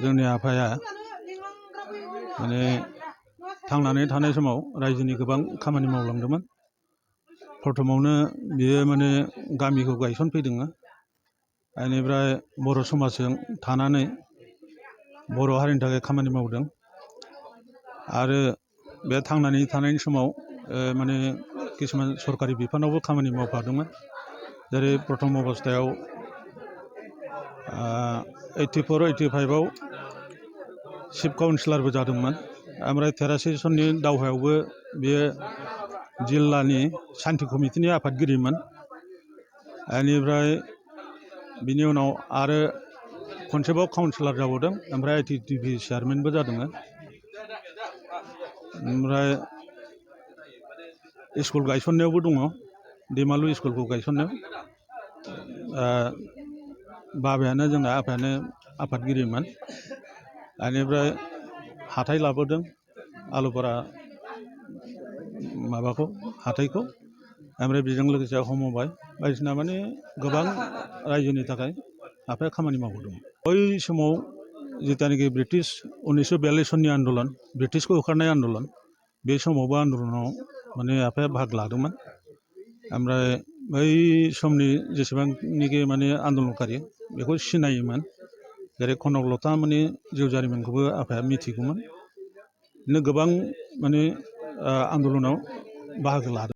जोंनि आफाया माने थांनानै थानाय समाव रायजोनि गोबां खामानि मावलांदोंमोन। प्रथमावनो बियो माने गामिखौ गायसनफैदोंमोन। बेनिफ्राय बर' समाजजों थानानै बर' हारिनि थाखाय खामानि मावदों। आरो बे थांनानै थानायनि समाव माने किसुमान सरकारि बिफानावबो खामानि मावफादोंमोन। जेरै प्रथम अबस्थायाव 84-85आव चिफ काउन्सिलरबो जादोंमोन। ओमफ्राय 83 सननि दावहायावबो बियो जिल्लानि सान्थि कमिटिनि आफादगिरिमोन। बेनिफ्राय बिनि उनाव आरो खनसेबाव काउन्सिलर जाबावदों। ओमफ्राय ITTP चेयारमेनबो जादोंमोन। ओमफ्राय स्कुल गायसननायावबो दङ। दैमालु स्कुलखौ गायसननायाव बाबायानो जोंना आफायानो आफादगिरिमोन। बेनिफ्राय हाथाइ लाबोदों आलुपारा माबाखौ हाथाइखौ। ओमफ्राय बेजों लोगोसे हमबाय बायदिसिना माने गोबां रायजोनि थाखाय आफाया खामानि मावबोदों। बै समाव जिथानोखि ब्रिटिश 1942 सननि आन्दलन, ब्रिटिशखौ होखारनाय आन्दलन, बे समावबो आन्दलनाव माने आफाया बाहागो लादोंमोन। ओमफ्राय बै समनि जेसेबांनाखि माने आन्दलनकारि बेखौ सिनायोमोन। जेरै कनकलता माने जिउ जारिमिनखौबो आफाया मिथिगौमोन। बिदिनो गोबां माने आन्दलनाव बाहागो लादों।